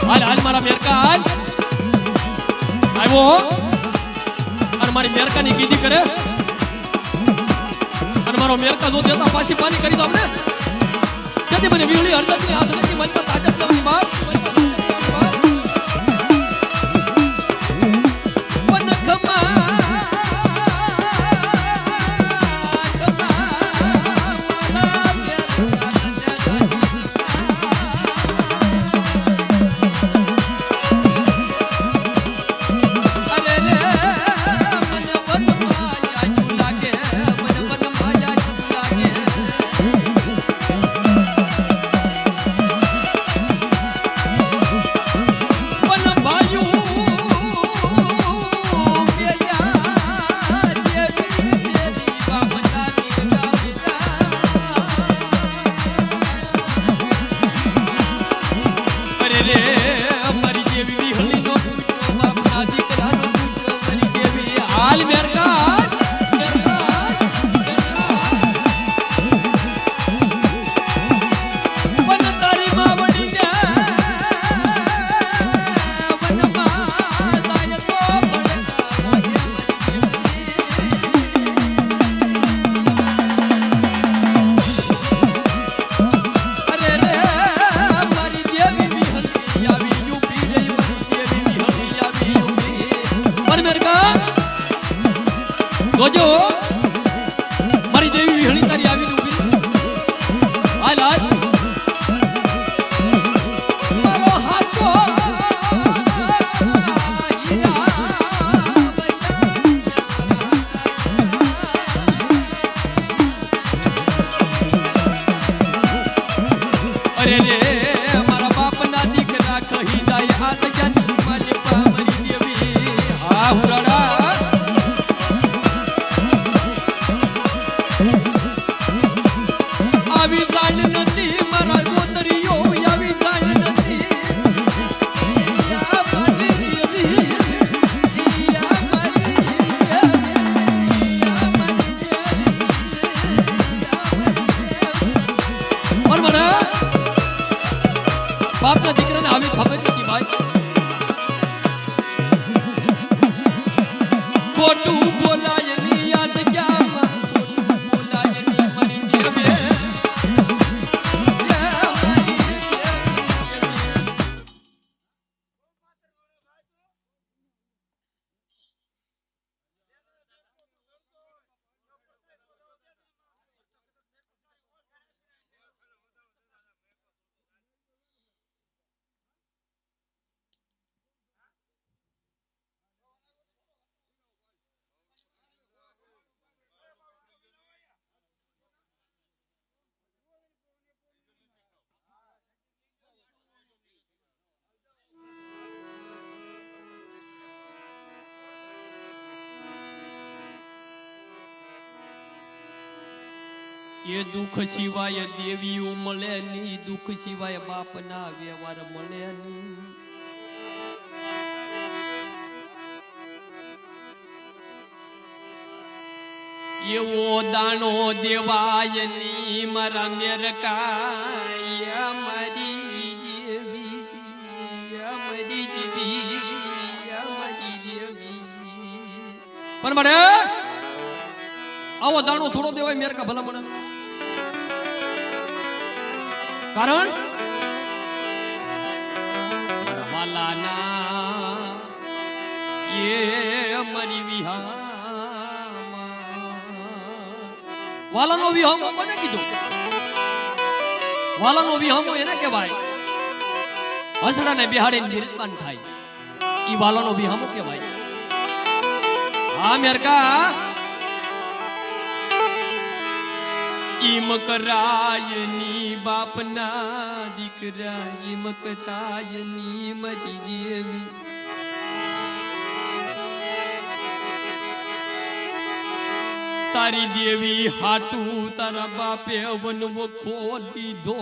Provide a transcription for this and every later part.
હાલ હાલ મારા મેરકા હાલ આવ્યો અને મારી મેરકાની કીધી કરે અને મારો મેરકા જો દેતા પાછી પાણી કરી દો આપણે જતી મને વીળી હરદતની હાથ નથી મન પર તાજત લેવાની બાપ જોજો મારી દેવી વિહળી તારી આવીને ઊભી હાલ હાલ મારો હાથો અરે રે મારા બાપના દીકરા કહી જાય આ જગ્યાની મારી મારી દેવી હા હુરાડા આવી જાય નથી મારા ગોતરીઓ આવી જાય નથી યા મારી દેવી યા મારી બાપના દીકરાને આવી ખબર નથી ભાઈ ખોટું બોલાય ની આ જગ્યામાં ખોટું બોલાય ની મારી દેવી ये दुख सिवाय देवी મળે ની દુખ સિવાય બાપના વ્યવહાર મળે ની એવો દાણો દેવાય ની મારા મેરકા મારી દેવી મારી દેવી મારી દેવી પણ મને આવો દાણો થોડો દેવાય મેરકા ભલા મને કારણ વાલાના એ મરી વિહામાં વાલાનો વિહામો કોને કીધું વાલાનો વિહામો એને કહેવાય હસડાને બિહાડીને નિર્માણ થાય ઈ વાલાનો વિહામો કહેવાય હા મેરકા ઈમ કરાયની બાપના દીકરા ઈમ કરાયની મરી દેવી તારી દેવી હાટું તારા બાપે વનવો ખોલીધો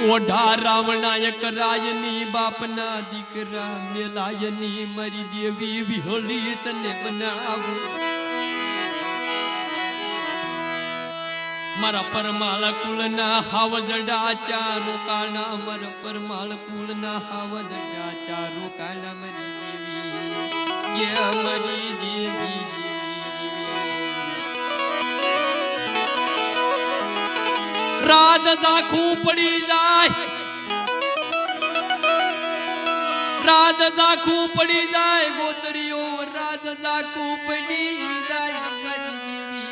ઓઢા રામનાયક રાયની બાપના દીકરા મેલાયની મરી દેવી વિહળી તને બનાવું મારા પરમાળ કુલના હાવજડા ચારો કાના મારા પરમાળ કુલના હાવજડા ચારો કાના મરી દેવી યે મરી દેવી રાજ ઝાખું પડી જાય રાજ ઝાખું પડી જાય ગોતરીઓ રાજ ઝાખું પડી જાય મરી દેવી